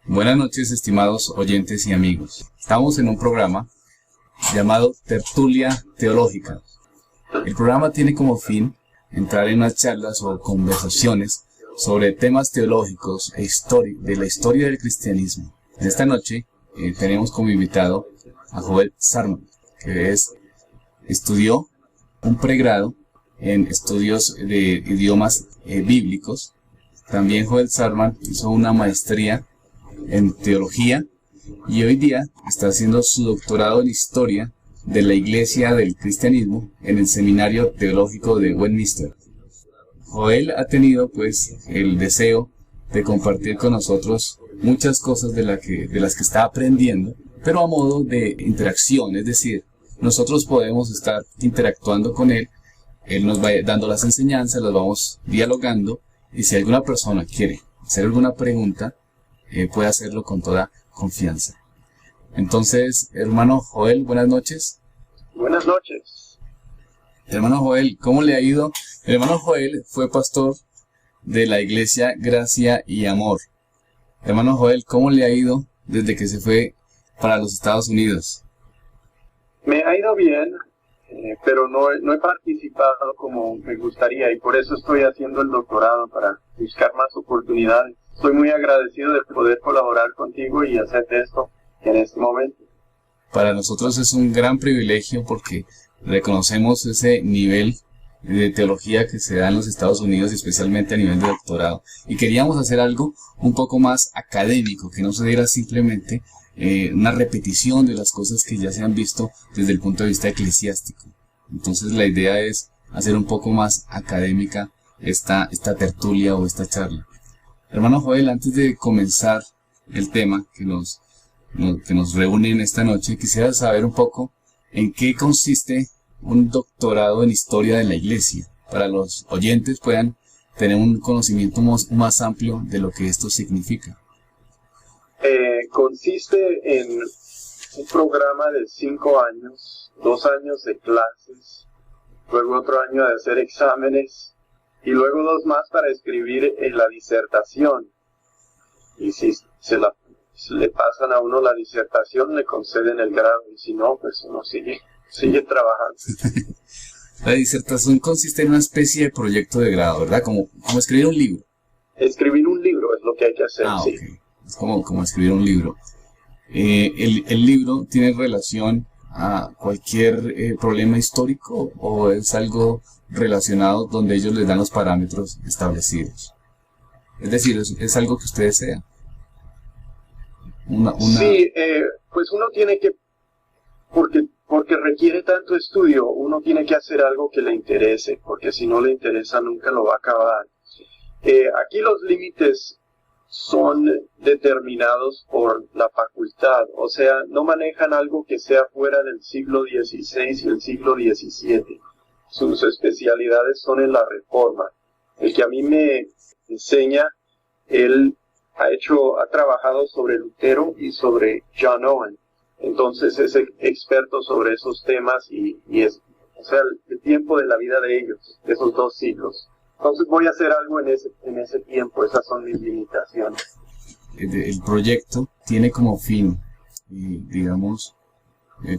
Buenas noches, estimados oyentes y amigos. Estamos en un programa llamado Tertulia Teológica. El programa tiene como fin entrar en unas charlas o conversaciones sobre temas teológicos e de la historia del cristianismo. En esta noche tenemos como invitado a Joel Sarman, que estudió un pregrado en estudios de idiomas bíblicos. También Joel Sarman hizo una maestría en teología y hoy día está haciendo su doctorado en historia de la Iglesia del Cristianismo en el Seminario Teológico de Westminster. Joel ha tenido el deseo de compartir con nosotros muchas cosas de las que está aprendiendo, pero a modo de interacción, es decir, nosotros podemos estar interactuando con él nos va dando las enseñanzas, las vamos dialogando, y si alguna persona quiere hacer alguna pregunta, puede hacerlo con toda confianza. Entonces, hermano Joel, buenas noches. Buenas noches. Hermano Joel, ¿cómo le ha ido? El hermano Joel fue pastor de la iglesia Gracia y Amor. Hermano Joel, ¿cómo le ha ido desde que se fue para los Estados Unidos? Me ha ido bien, pero no he participado como me gustaría, y por eso estoy haciendo el doctorado, para buscar más oportunidades. Estoy muy agradecido de poder colaborar contigo y hacerte esto en este momento. Para nosotros es un gran privilegio porque reconocemos ese nivel de teología que se da en los Estados Unidos, especialmente a nivel de doctorado. Y queríamos hacer algo un poco más académico, que no se diera simplemente una repetición de las cosas que ya se han visto desde el punto de vista eclesiástico. Entonces la idea es hacer un poco más académica esta tertulia o esta charla. Hermano Joel, antes de comenzar el tema que nos reúne en esta noche, quisiera saber un poco en qué consiste un doctorado en historia de la iglesia, para los oyentes puedan tener un conocimiento más amplio de lo que esto significa. Consiste en un programa de 5 años, 2 años de clases, luego otro año de hacer exámenes, y luego 2 más para escribir en la disertación. Y si le pasan a uno la disertación, le conceden el grado, y si no, pues uno sigue trabajando. La disertación consiste en una especie de proyecto de grado, ¿verdad? Como escribir un libro. Escribir un libro es lo que hay que hacer, sí. Okay. Es como escribir un libro. ¿El libro tiene relación a cualquier problema histórico o es algo relacionado donde ellos les dan los parámetros establecidos? Es decir, es algo que usted desea. Sí, pues uno tiene que, porque requiere tanto estudio, uno tiene que hacer algo que le interese, porque si no le interesa nunca lo va a acabar. Aquí los límites son determinados por la facultad, o sea, no manejan algo que sea fuera del siglo XVI y el siglo XVII. Sus especialidades son en la Reforma. El que a mí me enseña, él ha trabajado sobre Lutero y sobre John Owen. Entonces es experto sobre esos temas y es, o sea, el tiempo de la vida de ellos, de esos 2 siglos. Entonces voy a hacer algo en ese tiempo, esas son mis limitaciones. El proyecto tiene como fin,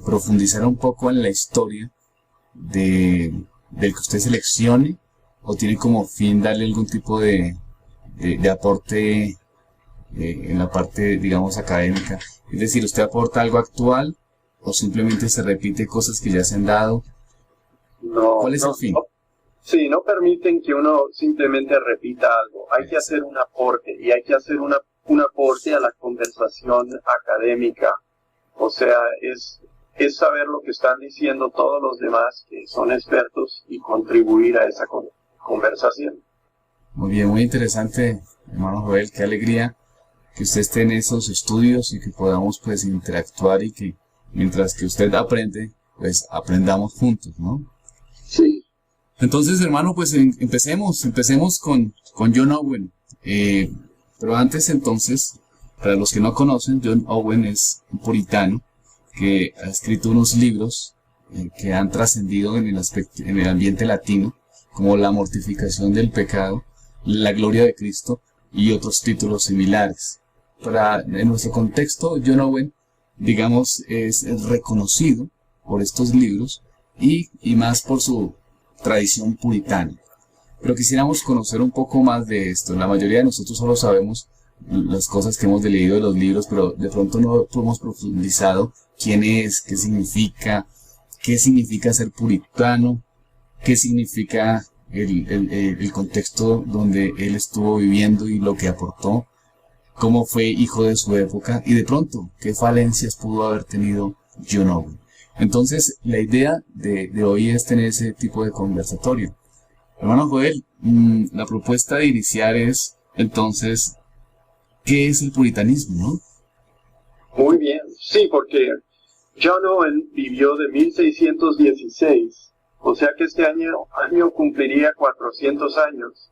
profundizar un poco en la historia del que usted seleccione, o tiene como fin darle algún tipo de aporte en la parte, académica. Es decir, ¿usted aporta algo actual o simplemente se repite cosas que ya se han dado? No. ¿Cuál es el fin? No. Sí, no permiten que uno simplemente repita algo. Hay que hacer un aporte, y hay que hacer un aporte a la conversación académica. O sea, es saber lo que están diciendo todos los demás que son expertos y contribuir a esa conversación. Muy bien, muy interesante, hermano Joel. Qué alegría que usted esté en esos estudios y que podamos interactuar, y que mientras que usted aprende, aprendamos juntos, ¿no? Sí. Entonces, hermano, empecemos con John Owen. Pero antes, entonces, para los que no conocen, John Owen es un puritano que ha escrito unos libros que han trascendido en el ambiente latino, como La mortificación del pecado, La gloria de Cristo y otros títulos similares. en nuestro contexto, John Owen, digamos, es reconocido por estos libros y más por su tradición puritana. Pero quisiéramos conocer un poco más de esto. La mayoría de nosotros solo sabemos las cosas que hemos leído de los libros, pero de pronto no hemos profundizado quién es, qué significa ser puritano, qué significa el contexto donde él estuvo viviendo y lo que aportó, cómo fue hijo de su época y de pronto qué falencias pudo haber tenido John Owen. Entonces, la idea de hoy es tener ese tipo de conversatorio. Hermano Joel, la propuesta de iniciar es, entonces, ¿qué es el puritanismo, no? Muy bien, sí, porque John Owen vivió de 1616, o sea que este año cumpliría 400 años,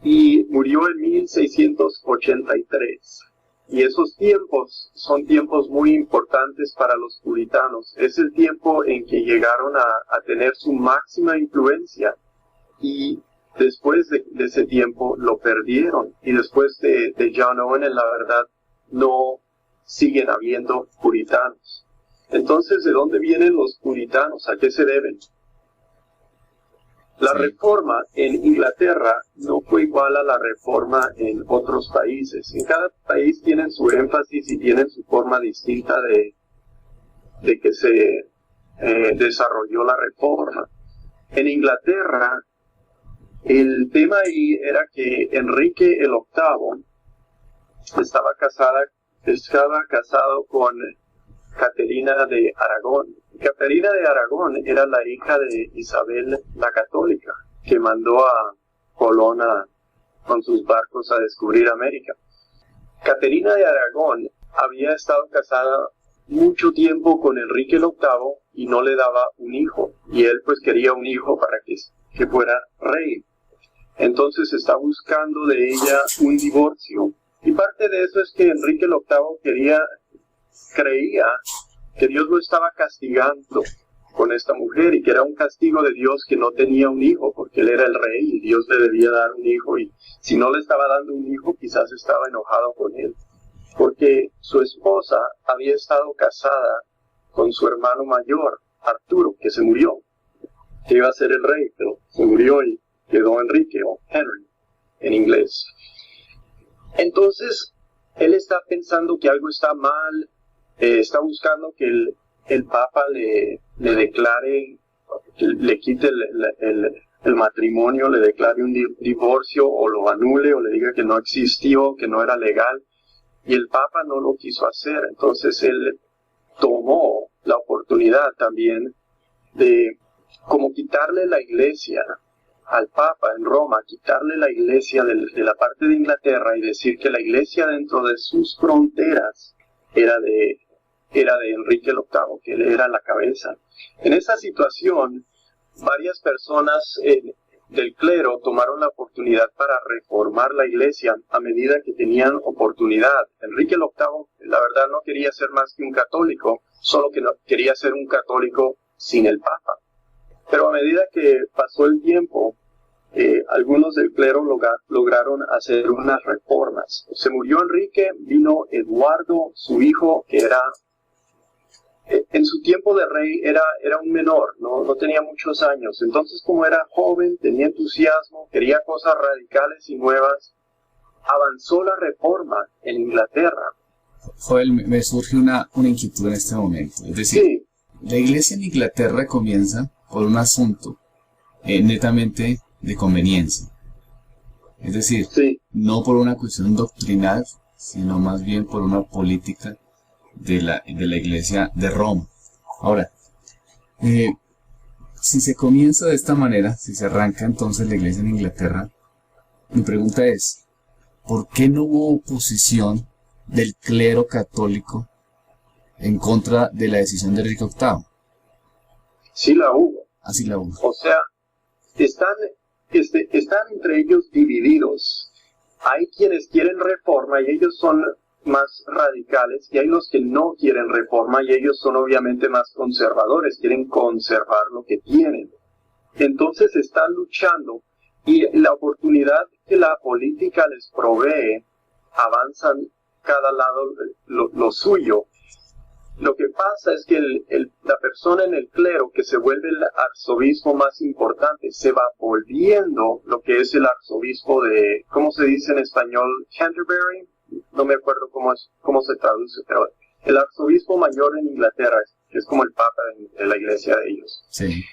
y murió en 1683. Y esos tiempos son tiempos muy importantes para los puritanos. Es el tiempo en que llegaron a tener su máxima influencia. Y después de ese tiempo lo perdieron. Y después de John Owen, en la verdad, no siguen habiendo puritanos. Entonces, ¿de dónde vienen los puritanos? ¿A qué se deben? La reforma en Inglaterra no fue igual a la reforma en otros países. En cada país tienen su énfasis y tienen su forma distinta de que se desarrolló la reforma. En Inglaterra, el tema ahí era que Enrique el VIII estaba casado con Caterina de Aragón. Caterina de Aragón era la hija de Isabel la Católica, que mandó a Colón con sus barcos a descubrir América. Caterina de Aragón había estado casada mucho tiempo con Enrique el VIII y no le daba un hijo, y él pues quería un hijo para que fuera rey. Entonces está buscando de ella un divorcio, y parte de eso es que Enrique el VIII creía que Dios lo estaba castigando con esta mujer y que era un castigo de Dios que no tenía un hijo, porque él era el rey y Dios le debía dar un hijo, y si no le estaba dando un hijo quizás estaba enojado con él, porque su esposa había estado casada con su hermano mayor, Arturo, que se murió, que iba a ser el rey, pero se murió y quedó Enrique, o Henry en inglés. Entonces él está pensando que algo está mal. Está buscando que el Papa le declare, le quite el matrimonio, le declare un divorcio, o lo anule, o le diga que no existió, que no era legal. Y el Papa no lo quiso hacer. Entonces él tomó la oportunidad también de como quitarle la iglesia al Papa en Roma, quitarle la iglesia de la parte de Inglaterra y decir que la iglesia dentro de sus fronteras era de Enrique el VIII, que él era la cabeza. En esa situación, varias personas del clero tomaron la oportunidad para reformar la iglesia a medida que tenían oportunidad. Enrique el VIII, la verdad, no quería ser más que un católico, solo que no quería ser un católico sin el Papa. Pero a medida que pasó el tiempo, algunos del clero lograron hacer unas reformas. Se murió Enrique, vino Eduardo, su hijo, que era en su tiempo de rey era un menor, no tenía muchos años. Entonces, como era joven, tenía entusiasmo, quería cosas radicales y nuevas, avanzó la reforma en Inglaterra. Joel, me surge una inquietud en este momento. Es decir, sí, la iglesia en Inglaterra comienza por un asunto netamente de conveniencia. Es decir, sí, no por una cuestión doctrinal, sino más bien por una política de la iglesia de Roma. Ahora, si se comienza de esta manera, si se arranca entonces la iglesia en Inglaterra, mi pregunta es, ¿por qué no hubo oposición del clero católico en contra de la decisión de Enrique VIII? Sí la hubo. Así la hubo. O sea, están entre ellos divididos. Hay quienes quieren reforma y ellos son más radicales, y hay los que no quieren reforma y ellos son obviamente más conservadores, quieren conservar lo que tienen. Entonces están luchando, y la oportunidad que la política les provee, avanzan cada lado lo suyo. Lo que pasa es que la persona en el clero que se vuelve el arzobispo más importante se va volviendo lo que es el arzobispo de, ¿cómo se dice en español? Canterbury. No me acuerdo cómo se traduce, pero el arzobispo mayor en Inglaterra, que es como el papa de la iglesia de ellos. Sí.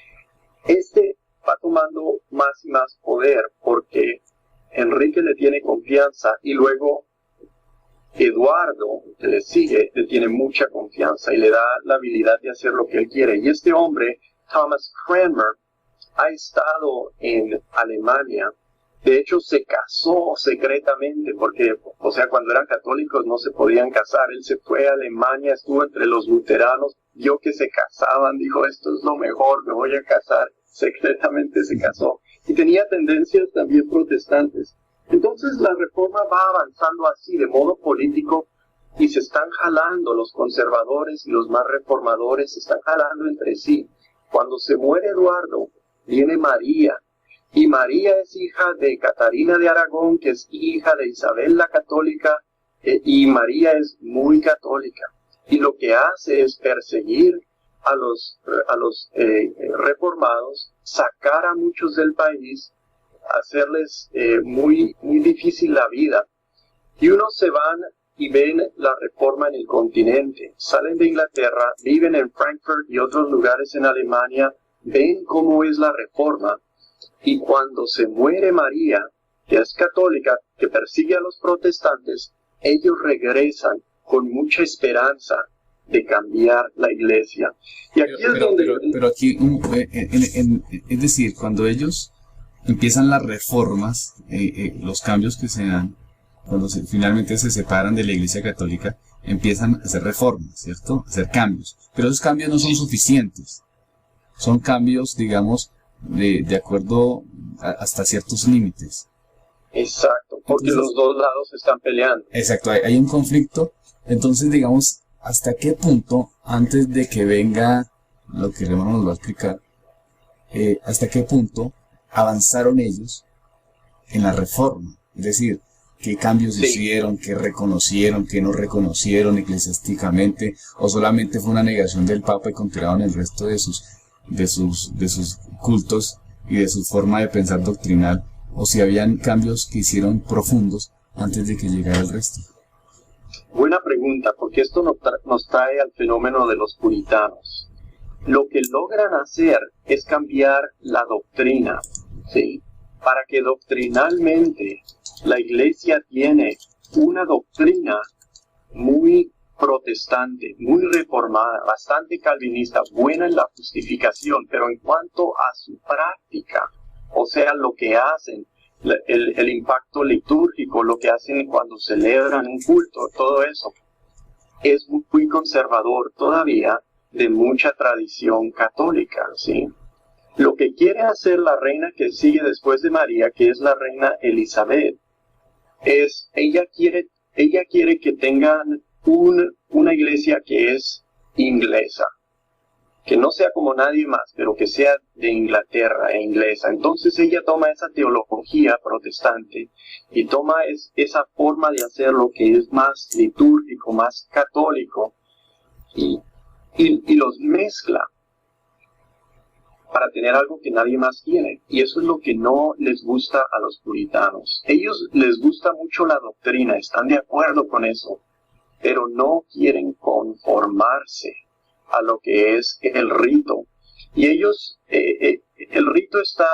Este va tomando más y más poder porque Enrique le tiene confianza y luego Eduardo, que le sigue, le tiene mucha confianza y le da la habilidad de hacer lo que él quiere. Y este hombre, Thomas Cranmer, ha estado en Alemania. De hecho, se casó secretamente porque, o sea, cuando eran católicos no se podían casar. Él se fue a Alemania, estuvo entre los luteranos, vio que se casaban, dijo, esto es lo mejor, me voy a casar. Secretamente se casó. Y tenía tendencias también protestantes. Entonces la reforma va avanzando así, de modo político, y se están jalando los conservadores y los más reformadores, se están jalando entre sí. Cuando se muere Eduardo, viene María, y María es hija de Catarina de Aragón, que es hija de Isabel la Católica, y María es muy católica. Y lo que hace es perseguir a los reformados, sacar a muchos del país, hacerles muy difícil la vida. Y unos se van y ven la reforma en el continente, salen de Inglaterra, viven en Frankfurt y otros lugares en Alemania, ven cómo es la reforma, y cuando se muere María, que es católica, que persigue a los protestantes, ellos regresan con mucha esperanza de cambiar la iglesia. Y aquí pero aquí, es decir, cuando ellos empiezan las reformas, los cambios que se dan, cuando finalmente se separan de la Iglesia Católica, empiezan a hacer reformas, ¿cierto? A hacer cambios. Pero esos cambios no son suficientes. Son cambios, digamos, de acuerdo hasta ciertos límites. Exacto, porque entonces, los dos lados están peleando. Exacto, hay un conflicto. Entonces, digamos, ¿hasta qué punto, antes de que venga lo que el hermano nos va a explicar, hasta qué punto avanzaron ellos en la reforma? Es decir, qué cambios hicieron, qué reconocieron, qué no reconocieron eclesiásticamente, o solamente fue una negación del Papa y continuaron el resto de sus cultos y de su forma de pensar doctrinal, o si habían cambios que hicieron profundos antes de que llegara el resto. Buena pregunta, porque esto nos trae al fenómeno de los puritanos. Lo que logran hacer es cambiar la doctrina, ¿sí? Para que doctrinalmente la iglesia tiene una doctrina muy protestante, muy reformada, bastante calvinista, buena en la justificación, pero en cuanto a su práctica, o sea, lo que hacen, el impacto litúrgico, lo que hacen cuando celebran un culto, todo eso, es muy conservador todavía, de mucha tradición católica, ¿sí? Lo que quiere hacer la reina que sigue después de María, que es la reina Elizabeth, es, ella quiere que tengan una iglesia que es inglesa, que no sea como nadie más, pero que sea de Inglaterra e inglesa. Entonces ella toma esa teología protestante y toma esa forma de hacer lo que es más litúrgico, más católico, y los mezcla para tener algo que nadie más tiene. Y eso es lo que no les gusta a los puritanos. Ellos les gusta mucho la doctrina, están de acuerdo con eso, pero no quieren conformarse a lo que es el rito. Y ellos, el rito está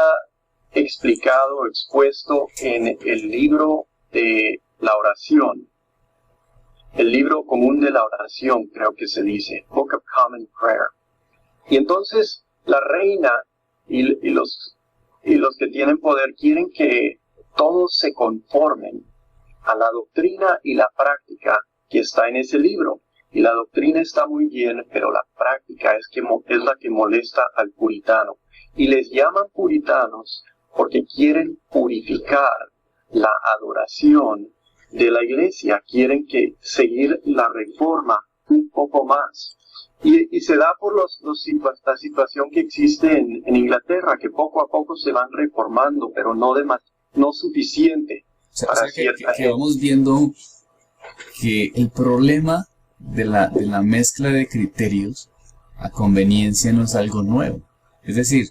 explicado, expuesto en el libro de la oración, el libro común de la oración, creo que se dice, Book of Common Prayer. Y entonces la reina y los que tienen poder quieren que todos se conformen a la doctrina y la práctica que está en ese libro. Y la doctrina está muy bien, pero la práctica es la que molesta al puritano. Y les llaman puritanos porque quieren purificar la adoración de la iglesia, quieren seguir la reforma un poco más. Y se da por la situación que existe en Inglaterra, que poco a poco se van reformando, pero no suficiente. O sea, que vamos viendo que el problema de la mezcla de criterios a conveniencia no es algo nuevo. Es decir,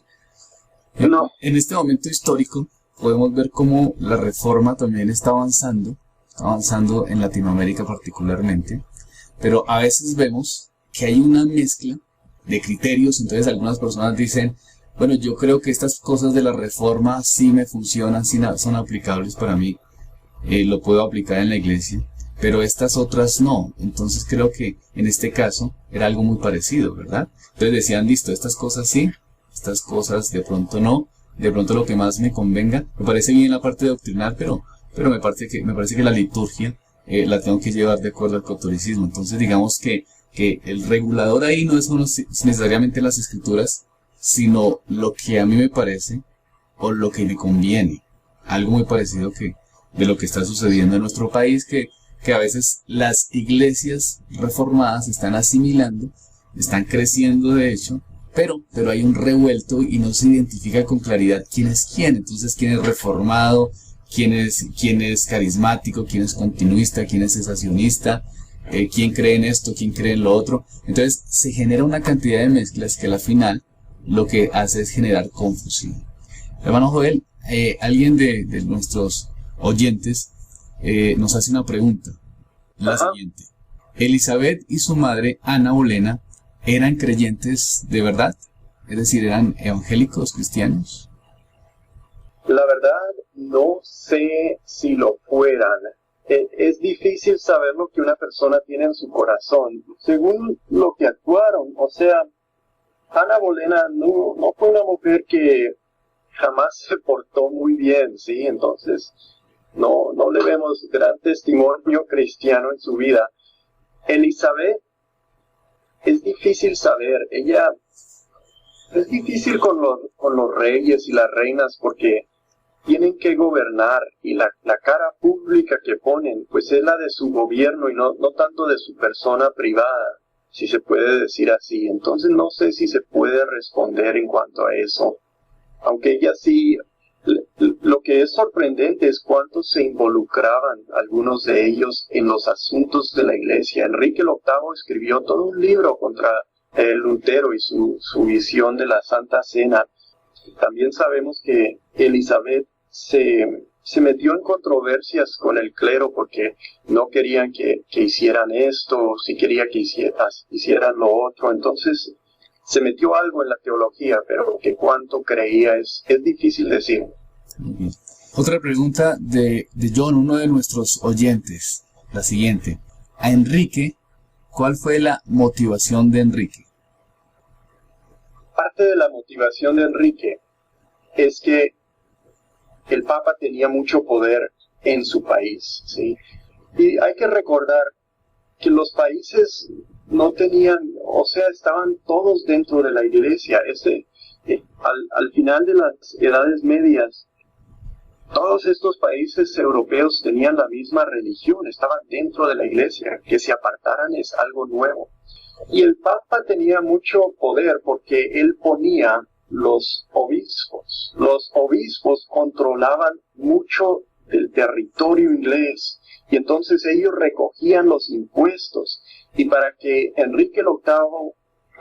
No. en este momento histórico podemos ver cómo la reforma también está avanzando en Latinoamérica particularmente, pero a veces vemos que hay una mezcla de criterios. Entonces algunas personas dicen, bueno, yo creo que estas cosas de la reforma sí me funcionan, sí son aplicables para mí, lo puedo aplicar en la iglesia, pero estas otras no. Entonces creo que en este caso era algo muy parecido, ¿verdad? Entonces decían, listo, estas cosas sí, estas cosas de pronto no, de pronto lo que más me convenga. Me parece bien la parte doctrinal, pero me parece que la liturgia la tengo que llevar de acuerdo al catolicismo. Entonces digamos que el regulador ahí no es necesariamente las escrituras, sino lo que a mí me parece o lo que me conviene. Algo muy parecido de lo que está sucediendo en nuestro país, que a veces las iglesias reformadas están asimilando, están creciendo de hecho, pero hay un revuelto y no se identifica con claridad quién es quién. Entonces, quién es reformado, quién es carismático, quién es continuista, quién es cesacionista, quién cree en esto, quién cree en lo otro. Entonces se genera una cantidad de mezclas que al final lo que hace es generar confusión. Hermano Joel, alguien de nuestros oyentes nos hace una pregunta, la siguiente. ¿Elizabeth y su madre, Ana Bolena, eran creyentes de verdad? Es decir, ¿eran evangélicos, cristianos? La verdad, no sé si lo fueran. Es difícil saber lo que una persona tiene en su corazón, según lo que actuaron. O sea, Ana Bolena no fue una mujer que jamás se portó muy bien, ¿sí? Entonces, no le vemos gran testimonio cristiano en su vida. Elizabeth, es difícil saber. Es difícil con los reyes y las reinas porque tienen que gobernar y la cara pública que ponen, pues es la de su gobierno y no tanto de su persona privada, si se puede decir así. Entonces no sé si se puede responder en cuanto a eso. Aunque ella sí, lo que es sorprendente es cuánto se involucraban algunos de ellos en los asuntos de la iglesia. Enrique VIII escribió todo un libro contra Lutero y su visión de la Santa Cena. También sabemos que Elizabeth se metió en controversias con el clero porque no querían que hicieran esto, si quería que hicieran lo otro. Entonces se metió algo en la teología, pero que cuánto creía es difícil decir. Otra pregunta de John, uno de nuestros oyentes, la siguiente. A Enrique, ¿cuál fue la motivación de Enrique? Parte de la motivación de Enrique es que el Papa tenía mucho poder en su país, ¿sí? Y hay que recordar que los países no tenían, o sea, estaban todos dentro de la iglesia. Al final de las edades medias, todos estos países europeos tenían la misma religión, estaban dentro de la iglesia. Que se apartaran es algo nuevo. Y el Papa tenía mucho poder porque él ponía los obispos. Los obispos controlaban mucho del territorio inglés y entonces ellos recogían los impuestos. Y para que Enrique VIII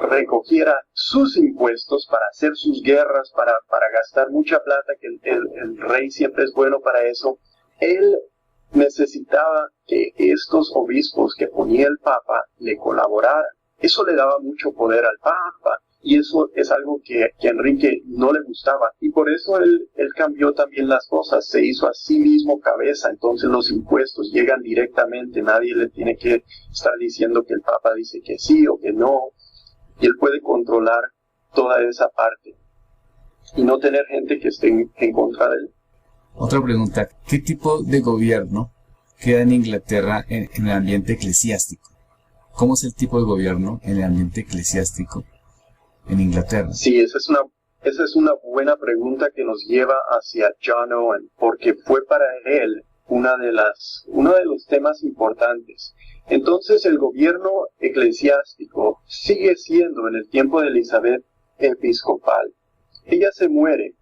recogiera sus impuestos para hacer sus guerras, para gastar mucha plata, que el rey siempre es bueno para eso, él necesitaba que estos obispos que ponía el Papa le colaboraran. Eso le daba mucho poder al Papa. Y eso es algo que a Enrique no le gustaba. Y por eso él cambió también las cosas. Se hizo a sí mismo cabeza. Entonces los impuestos llegan directamente. Nadie le tiene que estar diciendo que el Papa dice que sí o que no. Y él puede controlar toda esa parte. Y no tener gente que esté en contra de él. Otra pregunta. ¿Qué tipo de gobierno queda en Inglaterra en el ambiente eclesiástico? ¿Cómo es el tipo de gobierno en el ambiente eclesiástico en Inglaterra? Sí, esa es una buena pregunta que nos lleva hacia John Owen, porque fue para él uno de los temas importantes. Entonces el gobierno eclesiástico sigue siendo en el tiempo de Elizabeth episcopal. Ella se muere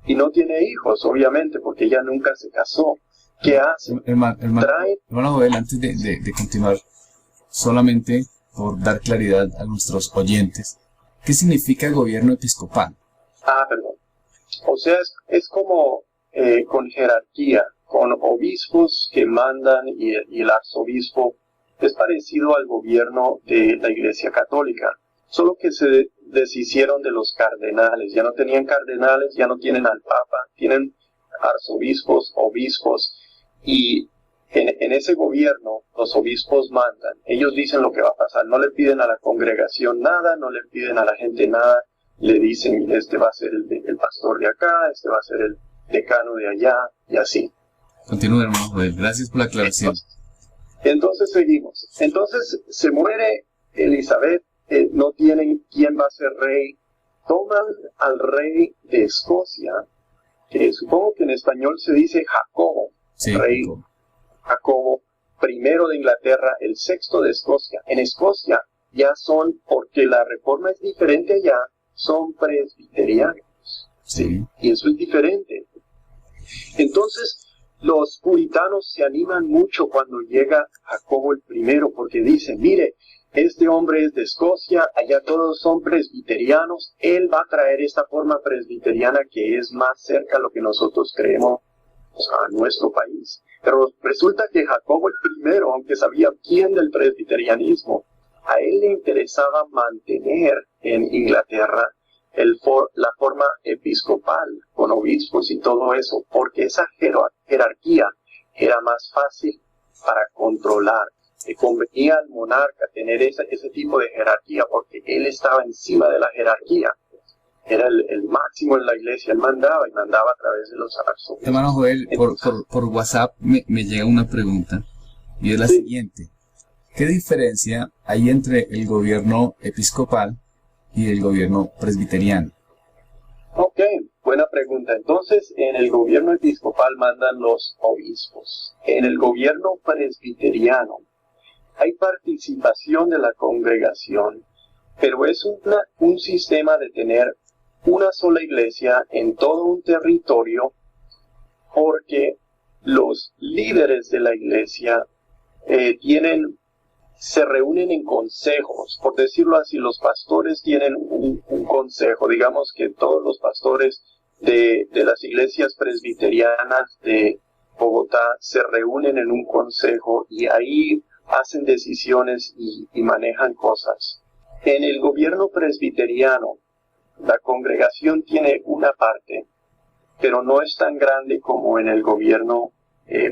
y no tiene hijos, obviamente, porque ella nunca se casó. ¿Qué hacen? Hermano Joel, antes de continuar, solamente por dar claridad a nuestros oyentes, ¿qué significa gobierno episcopal? Perdón. O sea, es como con jerarquía, con obispos que mandan y el arzobispo es parecido al gobierno de la Iglesia Católica, solo que se deshicieron de los cardenales, ya no tenían cardenales, ya no tienen al Papa, tienen arzobispos, obispos, y en ese gobierno los obispos mandan, ellos dicen lo que va a pasar, no le piden a la congregación nada, no le piden a la gente nada, le dicen, este va a ser el pastor de acá, este va a ser el decano de allá, y así. Continúa, hermano Joel, gracias por la aclaración. Entonces seguimos. Entonces se muere Elizabeth, no tienen quién va a ser rey, toman al rey de Escocia, que supongo que en español se dice Jacobo, sí, rey Jacobo I de Inglaterra, el sexto de Escocia. En Escocia ya son, porque la reforma es diferente allá, son presbiterianos. Sí. Y eso es diferente. Entonces, los puritanos se animan mucho cuando llega Jacobo I, porque dicen, mire, este hombre es de Escocia, allá todos son presbiterianos, él va a traer esta forma presbiteriana que es más cerca a lo que nosotros creemos a nuestro país. Pero resulta que Jacobo I, aunque sabía bien del presbiterianismo, a él le interesaba mantener en Inglaterra la forma episcopal, con obispos y todo eso, porque esa jerarquía era más fácil para controlar. Le convenía al monarca tener ese tipo de jerarquía, porque él estaba encima de la jerarquía. Era el máximo en la iglesia, él mandaba y mandaba a través de los arzobispos. Hermano Joel, por WhatsApp me llega una pregunta, y es la siguiente. ¿Qué diferencia hay entre el gobierno episcopal y el gobierno presbiteriano? Ok, buena pregunta. Entonces, en el gobierno episcopal mandan los obispos. En el gobierno presbiteriano hay participación de la congregación, pero es un sistema de tener una sola iglesia en todo un territorio, porque los líderes de la iglesia se reúnen en consejos, por decirlo así, los pastores tienen un consejo, digamos que todos los pastores de las iglesias presbiterianas de Bogotá se reúnen en un consejo y ahí hacen decisiones y manejan cosas. En el gobierno presbiteriano, la congregación tiene una parte, pero no es tan grande como en el gobierno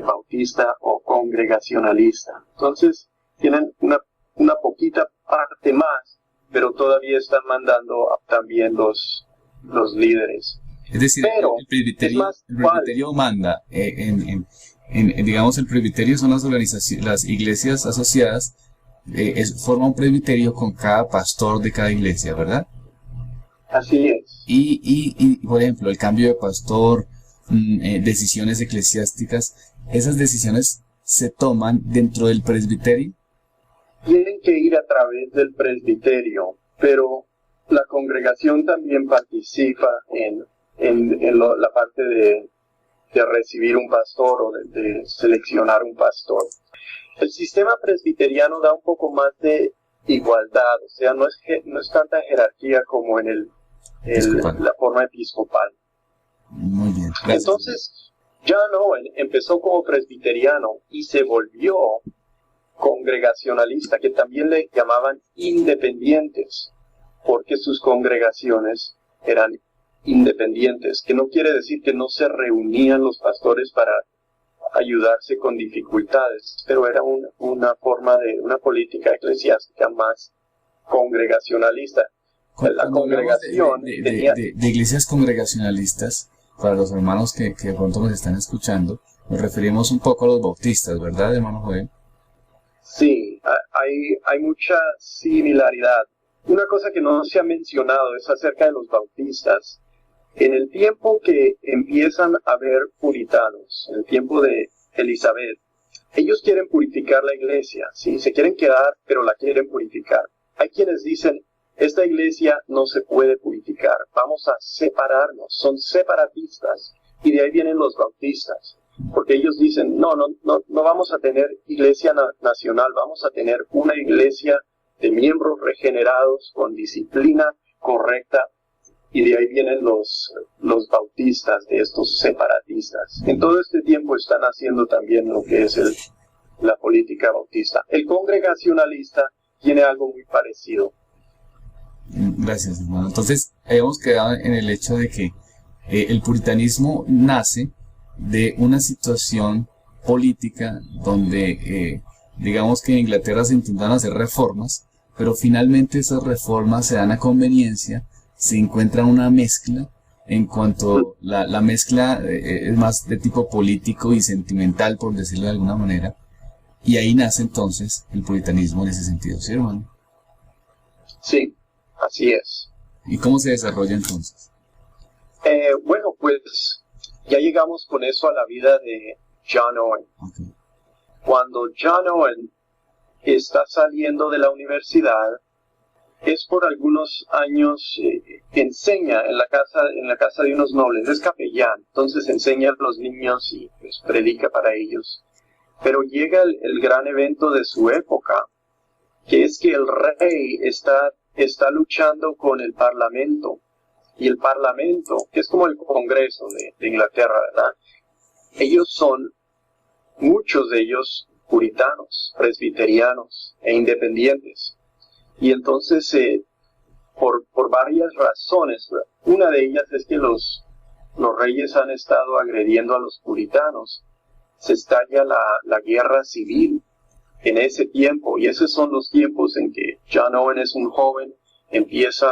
bautista o congregacionalista. Entonces, tienen una poquita parte más, pero todavía están mandando también los líderes. Es decir, pero el presbiterio manda, digamos, el presbiterio son las organizaciones, las iglesias asociadas, forma un presbiterio con cada pastor de cada iglesia, ¿verdad? Así es. Y por ejemplo, el cambio de pastor, decisiones eclesiásticas, esas decisiones se toman dentro del presbiterio. Tienen que ir a través del presbiterio, pero la congregación también participa en la parte de recibir un pastor o de seleccionar un pastor. El sistema presbiteriano da un poco más de igualdad, o sea, no es tanta jerarquía como en la forma episcopal. Muy bien. Gracias. Entonces, John Owen empezó como presbiteriano y se volvió congregacionalista, que también le llamaban independientes, porque sus congregaciones eran independientes, que no quiere decir que no se reunían los pastores para ayudarse con dificultades, pero era una forma de una política eclesiástica más congregacionalista. La congregación de iglesias congregacionalistas, para los hermanos que de pronto nos están escuchando, nos referimos un poco a los bautistas, ¿verdad, hermano Joel? Sí, hay mucha similaridad. Una cosa que no se ha mencionado es acerca de los bautistas. En el tiempo que empiezan a haber puritanos, en el tiempo de Elizabeth, ellos quieren purificar la iglesia, ¿sí? Se quieren quedar, pero la quieren purificar. Hay quienes dicen, esta iglesia no se puede purificar, vamos a separarnos, son separatistas, y de ahí vienen los bautistas. porque ellos dicen, no vamos a tener iglesia nacional, vamos a tener una iglesia de miembros regenerados con disciplina correcta, y de ahí vienen los bautistas, de estos separatistas. En todo este tiempo están haciendo también lo que es la política bautista. El congregacionalista tiene algo muy parecido. Gracias, hermano. Entonces, habíamos quedado en el hecho de que el puritanismo nace de una situación política donde, digamos que en Inglaterra se intentaron hacer reformas, pero finalmente esas reformas se dan a conveniencia, se encuentra una mezcla, en cuanto la mezcla es más de tipo político y sentimental, por decirlo de alguna manera, y ahí nace entonces el puritanismo en ese sentido, ¿sí, hermano? Sí, así es. ¿Y cómo se desarrolla entonces? Bueno, pues ya llegamos con eso a la vida de John Owen. Okay. Cuando John Owen está saliendo de la universidad, es por algunos años, enseña en la casa de unos nobles, es capellán, entonces enseña a los niños y pues, predica para ellos. Pero llega el gran evento de su época, que es que el rey está luchando con el parlamento, y el parlamento, que es como el Congreso de Inglaterra, ¿verdad? Muchos de ellos puritanos, presbiterianos e independientes. Y entonces, por varias razones, una de ellas es que los reyes han estado agrediendo a los puritanos. Se estalla la guerra civil en ese tiempo, y esos son los tiempos en que John Owen es un joven, empieza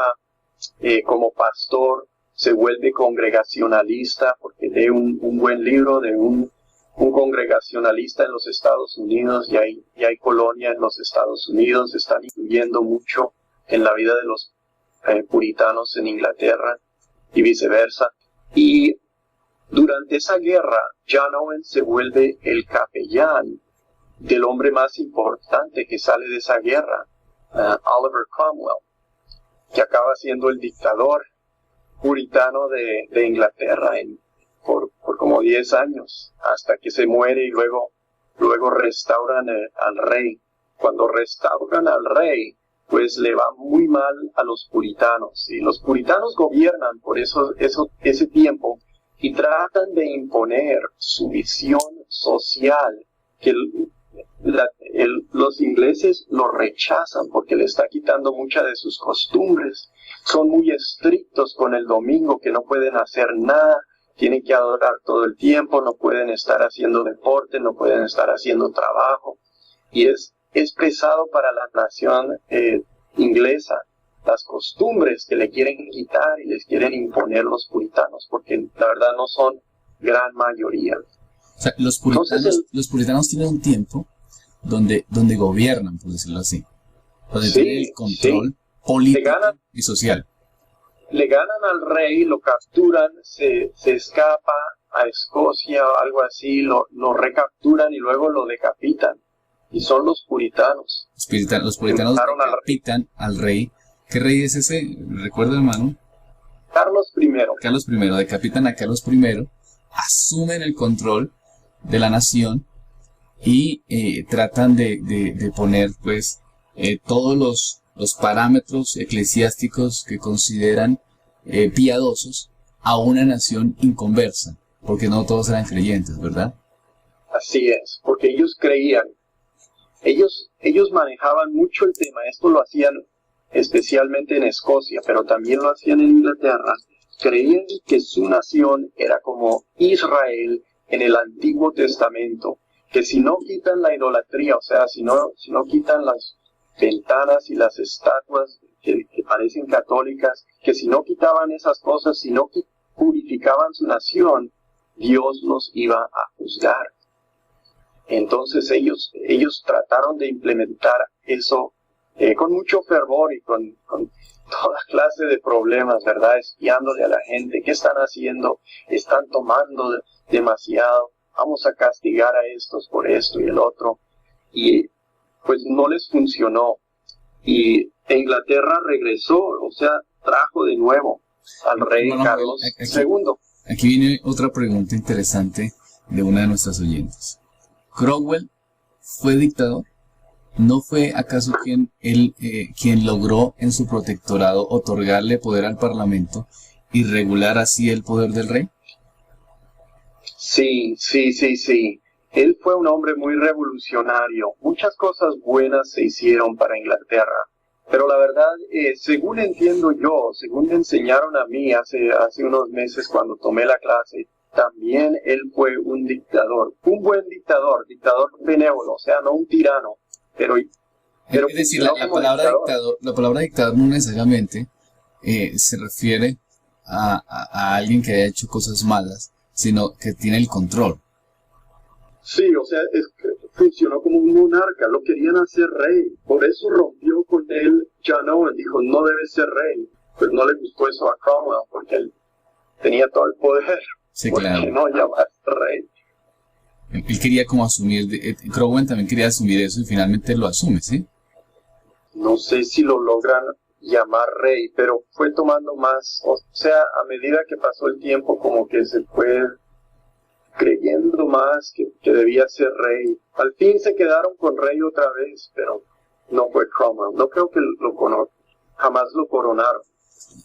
como pastor, se vuelve congregacionalista, porque lee un buen libro de un congregacionalista en los Estados Unidos, y hay colonia en los Estados Unidos, están influyendo mucho en la vida de los puritanos en Inglaterra y viceversa. Y durante esa guerra, John Owen se vuelve el capellán del hombre más importante que sale de esa guerra, Oliver Cromwell, que acaba siendo el dictador puritano de Inglaterra por como 10 años, hasta que se muere, y luego restauran al rey. Cuando restauran al rey, pues le va muy mal a los puritanos, y los puritanos gobiernan por ese tiempo, y tratan de imponer su visión social, que los ingleses lo rechazan porque le está quitando muchas de sus costumbres. Son muy estrictos con el domingo, que no pueden hacer nada, tienen que adorar todo el tiempo, no pueden estar haciendo deporte, no pueden estar haciendo trabajo. Y es pesado para la nación inglesa las costumbres que le quieren quitar y les quieren imponer los puritanos, porque la verdad no son gran mayoría. O sea, los puritanos tienen un tiempo donde gobiernan, por decirlo así, donde tienen el control político y social. Le ganan al rey, lo capturan, se escapa a Escocia o algo así, lo recapturan y luego lo decapitan. Y son los puritanos. Los puritanos decapitan al rey. ¿Qué rey es ese? ¿Recuerda, hermano? Carlos I. Carlos I. Decapitan a Carlos I, asumen el control de la nación y tratan de poner, pues, todos los parámetros eclesiásticos que consideran piadosos a una nación inconversa, porque no todos eran creyentes, ¿verdad? Así es, porque ellos creían, ellos manejaban mucho el tema. Esto lo hacían especialmente en Escocia, pero también lo hacían en Inglaterra. Creían que su nación era como Israel en el Antiguo Testamento, que si no quitan la idolatría, o sea, si no quitan las ventanas y las estatuas que parecen católicas, que si no quitaban esas cosas, si no purificaban su nación, Dios los iba a juzgar. Entonces ellos trataron de implementar eso con mucho fervor y con toda clase de problemas, ¿verdad? Espiándole a la gente. ¿Qué están haciendo? Están tomando demasiado. Vamos a castigar a estos por esto y el otro. Y pues no les funcionó. Y Inglaterra regresó, o sea, trajo de nuevo al rey Carlos II. Aquí viene otra pregunta interesante de una de nuestras oyentes. ¿Cromwell fue dictador? ¿No fue acaso quien logró en su protectorado otorgarle poder al Parlamento y regular así el poder del rey? Sí. Él fue un hombre muy revolucionario. Muchas cosas buenas se hicieron para Inglaterra. Pero la verdad, según entiendo yo, según me enseñaron a mí hace unos meses cuando tomé la clase, también él fue un dictador. Un buen dictador benévolo, o sea, no un tirano. Pero es decir, la palabra dictador no necesariamente se refiere a alguien que haya hecho cosas malas, sino que tiene el control. Sí, o sea, funcionó como un monarca, lo querían hacer rey, por eso rompió con él John Owen, dijo, no debe ser rey. Pues no le gustó eso a Cromwell, porque él tenía todo el poder, sí, porque claro. no llamarse rey. Él quería como asumir, Cromwell también quería asumir eso y finalmente lo asume, ¿sí? No sé si lo logran llamar rey, pero fue tomando más, o sea, a medida que pasó el tiempo como que se fue creyendo más que debía ser rey. Al fin se quedaron con rey otra vez, pero no fue Cromwell. No creo que jamás lo coronaron.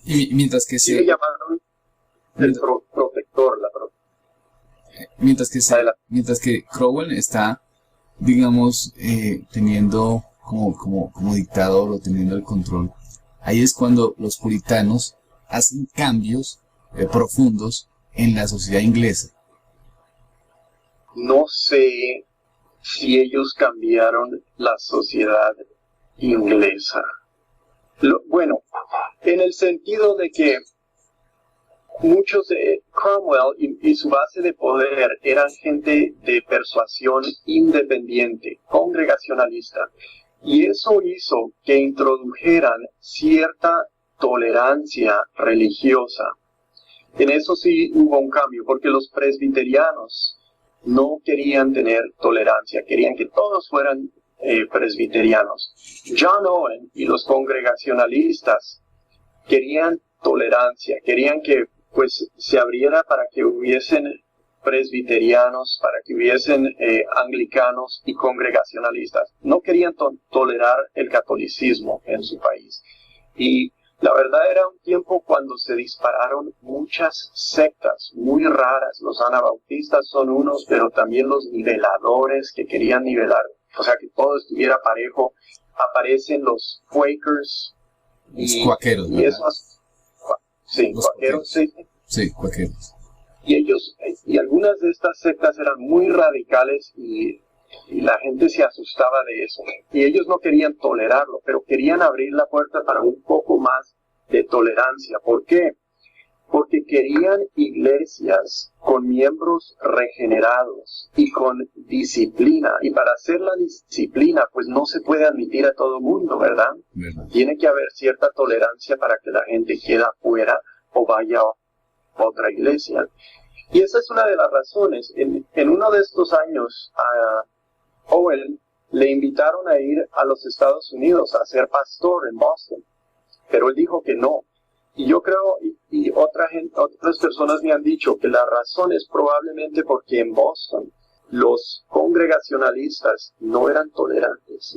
Y mientras que sí le llamaron el protector, mientras que Cromwell está, digamos, teniendo como dictador o teniendo el control, ahí es cuando los puritanos hacen cambios profundos en la sociedad inglesa. No sé si ellos cambiaron la sociedad inglesa. Bueno, en el sentido de que muchos de Cromwell y su base de poder eran gente de persuasión independiente, congregacionalista, y eso hizo que introdujeran cierta tolerancia religiosa. En eso sí hubo un cambio, porque los presbiterianos no querían tener tolerancia, querían que todos fueran presbiterianos. John Owen y los congregacionalistas querían tolerancia, querían que pues se abriera para que hubiesen presbiterianos, para que hubiesen anglicanos y congregacionalistas. No querían tolerar el catolicismo en su país. Y la verdad era un tiempo cuando se dispararon muchas sectas muy raras. Los anabautistas son unos, pero también los niveladores que querían nivelar, o sea, que todo estuviera parejo. Aparecen los Quakers. Los cuáqueros, ¿verdad? Y esos, sí, los cuáqueros, sí. Sí, cuáqueros. Y algunas de estas sectas eran muy radicales y la gente se asustaba de eso. Y ellos no querían tolerarlo, pero querían abrir la puerta para un poco más de tolerancia. ¿Por qué? Porque querían iglesias con miembros regenerados y con disciplina. Y para hacer la disciplina, pues no se puede admitir a todo mundo, ¿verdad? Tiene que haber cierta tolerancia para que la gente quede afuera o vaya a otra iglesia. Y esa es una de las razones. En uno de estos años, a Owen le invitaron a ir a los Estados Unidos a ser pastor en Boston, pero él dijo que no. Y yo creo, y otras personas me han dicho que la razón es probablemente porque en Boston los congregacionalistas no eran tolerantes,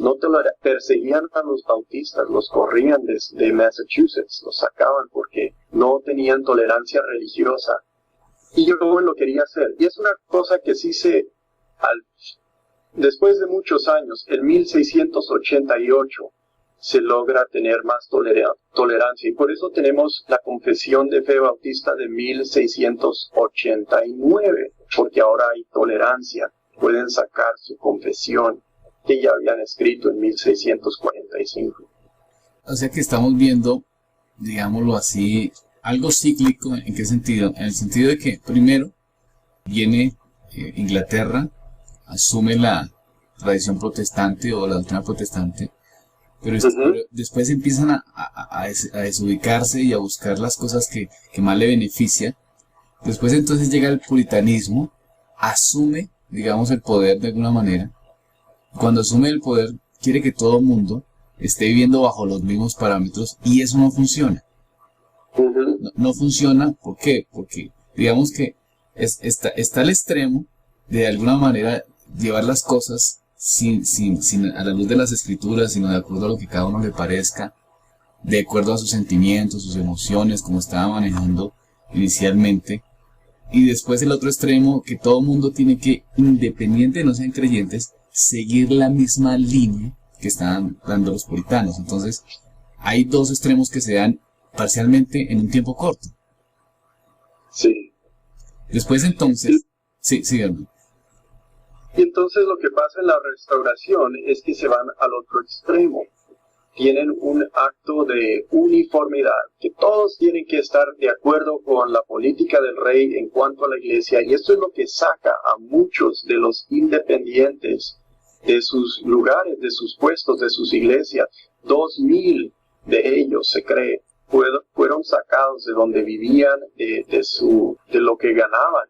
perseguían a los bautistas, los corrían desde Massachusetts, los sacaban porque no tenían tolerancia religiosa. Y yo lo quería hacer. Y es una cosa que sí después de muchos años, en 1688, se logra tener más tolerancia. Y por eso tenemos la Confesión de Fe Bautista de 1689, porque ahora hay tolerancia. Pueden sacar su confesión que ya habían escrito en 1645. O sea que estamos viendo, digámoslo así, algo cíclico. ¿En qué sentido? En el sentido de que primero viene Inglaterra, asume la tradición protestante o la doctrina protestante, pero después empiezan a desubicarse y a buscar las cosas que más le beneficia. Después entonces llega el puritanismo, asume, digamos, el poder de alguna manera. Cuando asume el poder, quiere que todo el mundo esté viviendo bajo los mismos parámetros y eso no funciona. No funciona, ¿por qué? Porque digamos que está al extremo de alguna manera llevar las cosas sin a la luz de las escrituras, sino de acuerdo a lo que cada uno le parezca, de acuerdo a sus sentimientos, sus emociones, como estaba manejando inicialmente. Y después el otro extremo, que todo mundo tiene que, independiente de no sean creyentes, seguir la misma línea que están dando los puritanos. Entonces, hay dos extremos que se dan parcialmente en un tiempo corto. Sí. Después entonces, sí, hermano. Y entonces lo que pasa en la restauración es que se van al otro extremo. Tienen un acto de uniformidad, que todos tienen que estar de acuerdo con la política del rey en cuanto a la iglesia, y esto es lo que saca a muchos de los independientes de sus lugares, de sus puestos, de sus iglesias. 2,000 de ellos, se cree, fueron sacados de donde vivían, de lo que ganaban,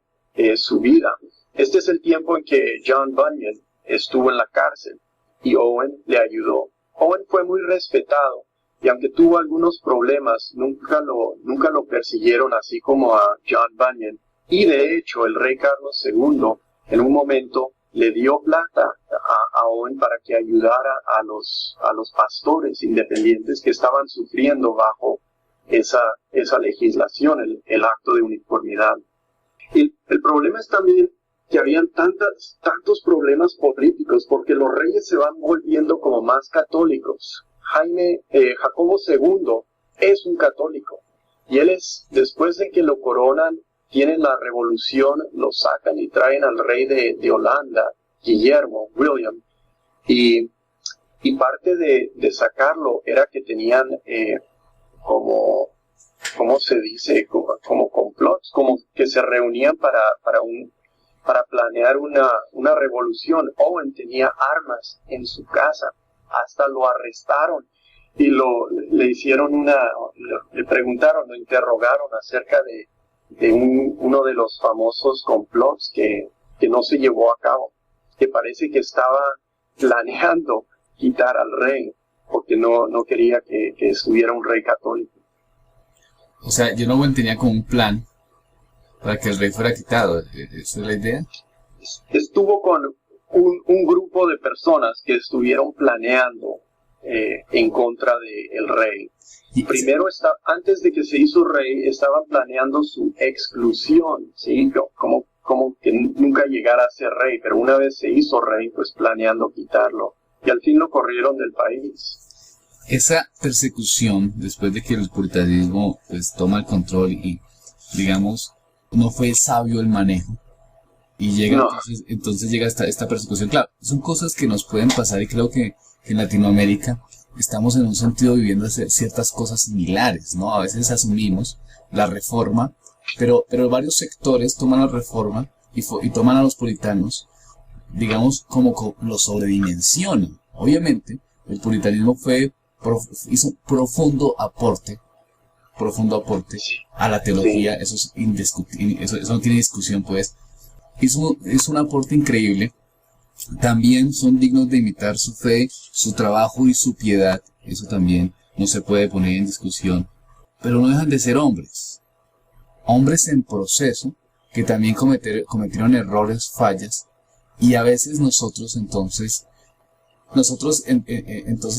su vida. Este es el tiempo en que John Bunyan estuvo en la cárcel y Owen le ayudó. Owen fue muy respetado y aunque tuvo algunos problemas, nunca lo persiguieron así como a John Bunyan. Y de hecho, el rey Carlos II en un momento le dio plata a Owen para que ayudara a los pastores independientes que estaban sufriendo bajo esa legislación, el acto de uniformidad. Y el problema es también que habían tantos problemas políticos, porque los reyes se van volviendo como más católicos. Jacobo II es un católico, y él después de que lo coronan, tienen la revolución, lo sacan y traen al rey de Holanda, William, y parte de sacarlo era que tenían ¿cómo se dice? Como complots, como que se reunían para planear una revolución. Owen tenía armas en su casa, hasta lo arrestaron y le hicieron le preguntaron, lo interrogaron acerca de uno de los famosos complots que no se llevó a cabo, que parece que estaba planeando quitar al rey, porque no quería que estuviera un rey católico. O sea, Owen tenía como un plan para que el rey fuera quitado. ¿Esa es la idea? Estuvo con un grupo de personas que estuvieron planeando en contra del rey. Primero, antes de que se hizo rey, estaban planeando su exclusión, ¿sí? Como que nunca llegara a ser rey, pero una vez se hizo rey, pues planeando quitarlo. Y al fin lo corrieron del país. Esa persecución, después de que el puritanismo pues toma el control y, digamos, no fue sabio el manejo, y llega No. entonces llega esta persecución. Claro, son cosas que nos pueden pasar, y creo que en Latinoamérica estamos en un sentido viviendo ciertas cosas similares, ¿no? A veces asumimos la reforma, pero varios sectores toman la reforma y toman a los puritanos, digamos, como lo sobredimensionan. Obviamente, el puritanismo hizo profundo aporte a la teología. Sí. Eso es indiscutible, eso no tiene discusión, pues. Es un aporte increíble. También son dignos de imitar su fe, su trabajo y su piedad. Eso también no se puede poner en discusión. Pero no dejan de ser hombres. Hombres en proceso, que también cometieron errores, fallas. Y a veces nosotros entonces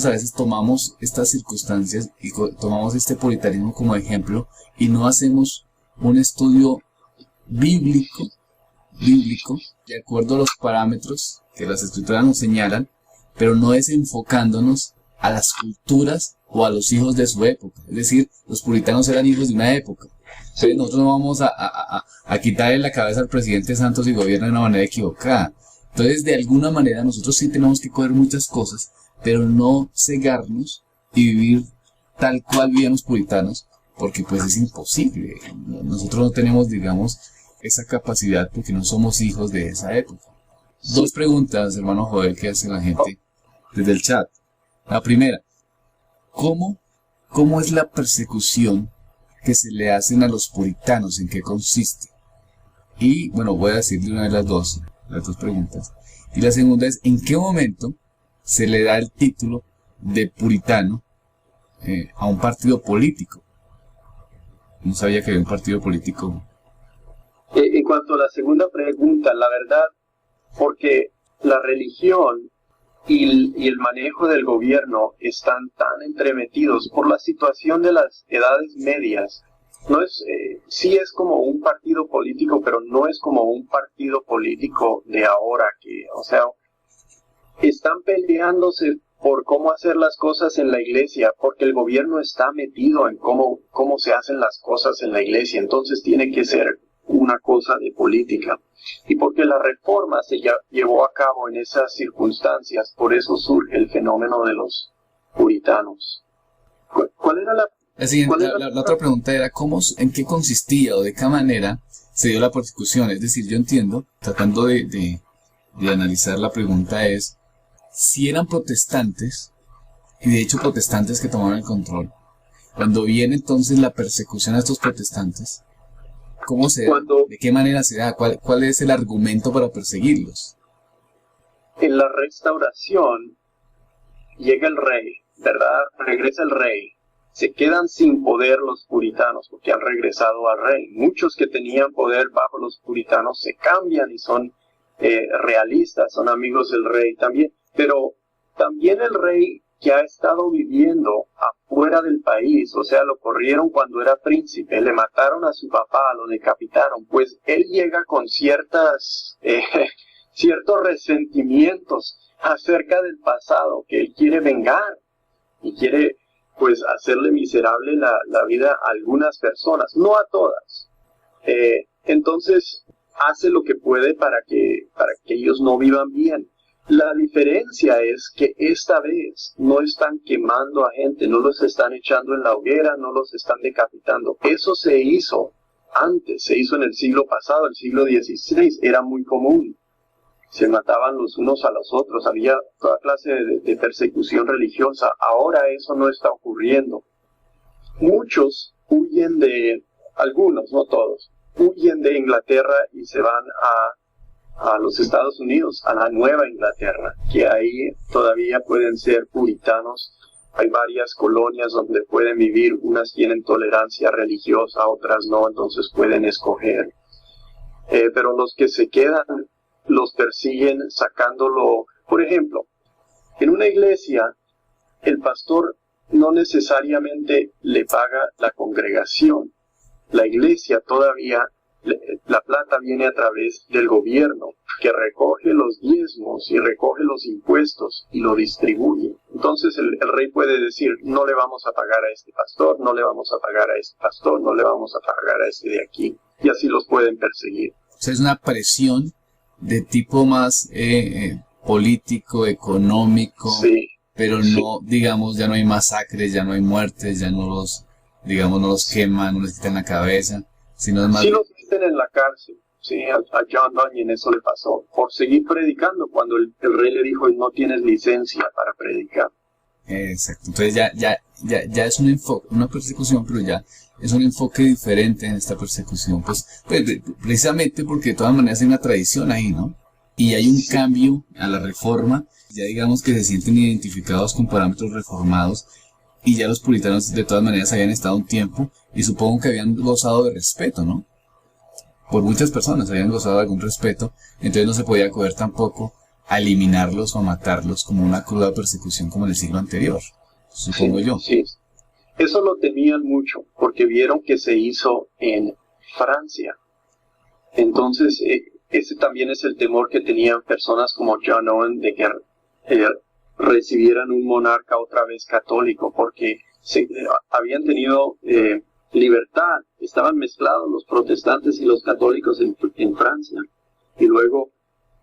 a veces tomamos estas circunstancias y tomamos este puritanismo como ejemplo y no hacemos un estudio bíblico de acuerdo a los parámetros que las escrituras nos señalan, pero no desenfocándonos a las culturas o a los hijos de su época. Es decir, los puritanos eran hijos de una época. Entonces nosotros no vamos a quitarle la cabeza al presidente Santos y gobierna de una manera equivocada. Entonces, de alguna manera, nosotros sí tenemos que coger muchas cosas, pero no cegarnos y vivir tal cual vivían los puritanos, porque pues es imposible. Nosotros no tenemos, digamos, esa capacidad porque no somos hijos de esa época. Dos preguntas, hermano Joel, que hace la gente desde el chat. La primera, ¿cómo es la persecución que se le hacen a los puritanos? ¿En qué consiste? Y, bueno, voy a decirle una de las dos preguntas. Y la segunda es, ¿en qué momento se le da el título de puritano a un partido político? No sabía que había un partido político. En cuanto a la segunda pregunta, la verdad, porque la religión y el manejo del gobierno están tan entremetidos por la situación de las edades medias. No es, sí es como un partido político, pero no es como un partido político de ahora, que, o sea, están peleándose por cómo hacer las cosas en la iglesia, porque el gobierno está metido en cómo se hacen las cosas en la iglesia, entonces tiene que ser una cosa de política. Y porque la reforma se llevó a cabo en esas circunstancias, por eso surge el fenómeno de los puritanos. ¿Cuál era la...? La otra pregunta era, ¿en qué consistía o de qué manera se dio la persecución? Es decir, yo entiendo, tratando de analizar la pregunta, es si eran protestantes, y de hecho protestantes que tomaron el control, cuando viene entonces la persecución a estos protestantes, ¿cómo se da? ¿De qué manera se da? ¿Cuál es el argumento para perseguirlos? En la restauración llega el rey, ¿verdad? Regresa el rey. Se quedan sin poder los puritanos porque han regresado al rey. Muchos que tenían poder bajo los puritanos se cambian y son realistas, son amigos del rey también. Pero también el rey que ha estado viviendo afuera del país, o sea, lo corrieron cuando era príncipe, le mataron a su papá, lo decapitaron, pues él llega con ciertos resentimientos acerca del pasado que él quiere vengar y quiere pues hacerle miserable la vida a algunas personas, no a todas. Entonces hace lo que puede para que ellos no vivan bien. La diferencia es que esta vez no están quemando a gente, no los están echando en la hoguera, no los están decapitando. Eso se hizo antes, se hizo en el siglo pasado, el siglo XVI, era muy común. Se mataban los unos a los otros, había toda clase de persecución religiosa. Ahora eso no está ocurriendo. Muchos huyen algunos, no todos, huyen de Inglaterra y se van a los Estados Unidos, a la Nueva Inglaterra, que ahí todavía pueden ser puritanos. Hay varias colonias donde pueden vivir, unas tienen tolerancia religiosa, otras no, entonces pueden escoger. Pero los que se quedan los persiguen sacándolo. Por ejemplo, en una iglesia, el pastor no necesariamente le paga la congregación. La iglesia todavía, la plata viene a través del gobierno, que recoge los diezmos y recoge los impuestos y lo distribuye. Entonces el rey puede decir, no le vamos a pagar a este pastor, no le vamos a pagar a este pastor, no le vamos a pagar a este de aquí. Y así los pueden perseguir. O sea, es una presión de tipo más político, económico, sí, pero no, digamos, ya no hay masacres, ya no hay muertes, ya no los, digamos, no los queman, no les quitan la cabeza, sino es más... Sí los meten en la cárcel, sí, a John Bunyan eso le pasó, por seguir predicando cuando el rey le dijo, no tienes licencia para predicar. Exacto, entonces ya es un enfoque, una persecución, pero ya es un enfoque diferente en esta persecución, pues precisamente porque de todas maneras hay una tradición ahí, ¿no? Y hay un cambio a la reforma, ya digamos que se sienten identificados con parámetros reformados, y ya los puritanos de todas maneras habían estado un tiempo, y supongo que habían gozado de respeto, ¿no? Por muchas personas habían gozado de algún respeto, entonces no se podía coger tampoco a eliminarlos o a matarlos como una cruda persecución como en el siglo anterior, supongo yo. Sí. Eso lo temían mucho, porque vieron que se hizo en Francia. Entonces, ese también es el temor que tenían personas como John Owen de que recibieran un monarca otra vez católico, porque habían tenido libertad, estaban mezclados los protestantes y los católicos en Francia. Y luego,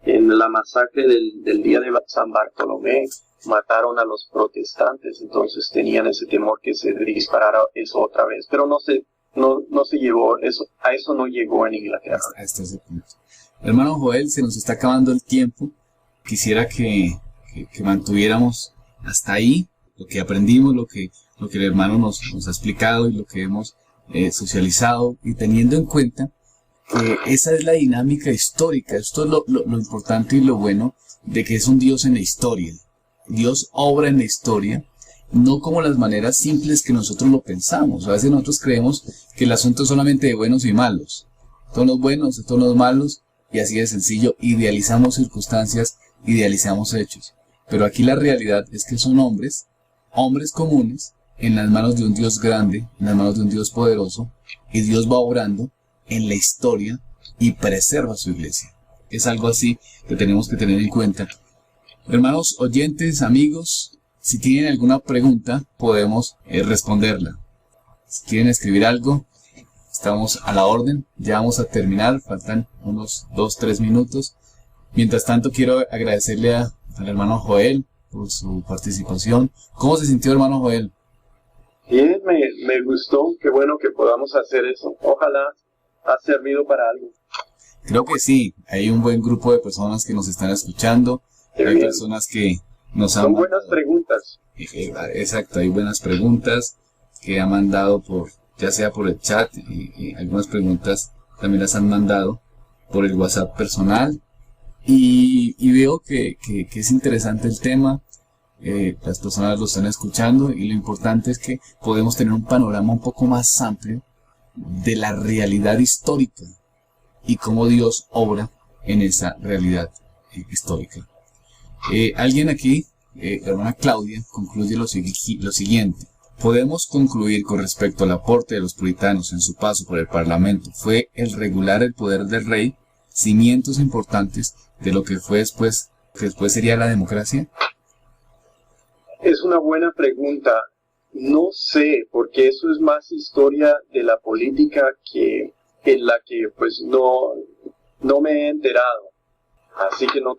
en la masacre del día de San Bartolomé, mataron a los protestantes, entonces tenían ese temor que se disparara eso otra vez, pero no se llevó eso, a eso no llegó en Inglaterra. Hasta ese punto. Hermano Joel, se nos está acabando el tiempo. Quisiera que mantuviéramos hasta ahí lo que aprendimos, lo que el hermano nos ha explicado y lo que hemos socializado, y teniendo en cuenta que esa es la dinámica histórica. Esto es lo importante y lo bueno de que es un Dios en la historia. Dios obra en la historia, no como las maneras simples que nosotros lo pensamos. A veces nosotros creemos que el asunto es solamente de buenos y malos. Todos los buenos, todos los malos, y así de sencillo, idealizamos circunstancias, idealizamos hechos. Pero aquí la realidad es que son hombres comunes, en las manos de un Dios grande, en las manos de un Dios poderoso, y Dios va obrando en la historia y preserva su iglesia. Es algo así que tenemos que tener en cuenta. Hermanos oyentes, amigos, si tienen alguna pregunta, podemos responderla. Si quieren escribir algo, estamos a la orden. Ya vamos a terminar, faltan unos 2-3 minutos. Mientras tanto, quiero agradecerle al hermano Joel por su participación. ¿Cómo se sintió, hermano Joel? Bien, me gustó. Qué bueno que podamos hacer eso. Ojalá ha servido para algo. Creo que sí. Hay un buen grupo de personas que nos están escuchando. Hay personas que nos han... Son buenas preguntas. Exacto, hay buenas preguntas que han mandado ya sea por el chat, y algunas preguntas también las han mandado por el WhatsApp personal. Y veo que es interesante el tema. Las personas lo están escuchando y lo importante es que podemos tener un panorama un poco más amplio de la realidad histórica y cómo Dios obra en esa realidad histórica. Alguien aquí, la hermana Claudia, concluye lo siguiente. Podemos concluir con respecto al aporte de los puritanos en su paso por el Parlamento fue el regular el poder del rey, cimientos importantes de lo que después sería la democracia. Es una buena pregunta. No sé, porque eso es más historia de la política que en la que pues no me he enterado. Así que no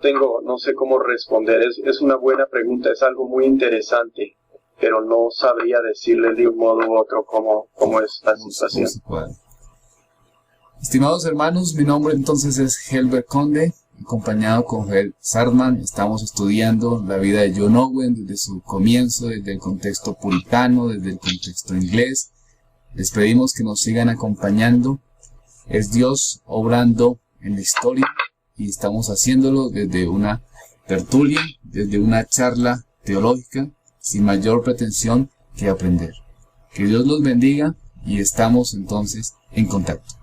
sé cómo responder. Es una buena pregunta, es algo muy interesante, pero no sabría decirle de un modo u otro cómo es la situación. Estimados hermanos, mi nombre entonces es Helber Conde, acompañado con Joel Sartman. Estamos estudiando la vida de John Owen desde su comienzo, desde el contexto puritano, desde el contexto inglés. Les pedimos que nos sigan acompañando. Es Dios obrando en la historia y estamos haciéndolo desde una tertulia, desde una charla teológica, sin mayor pretensión que aprender. Que Dios los bendiga y estamos entonces en contacto.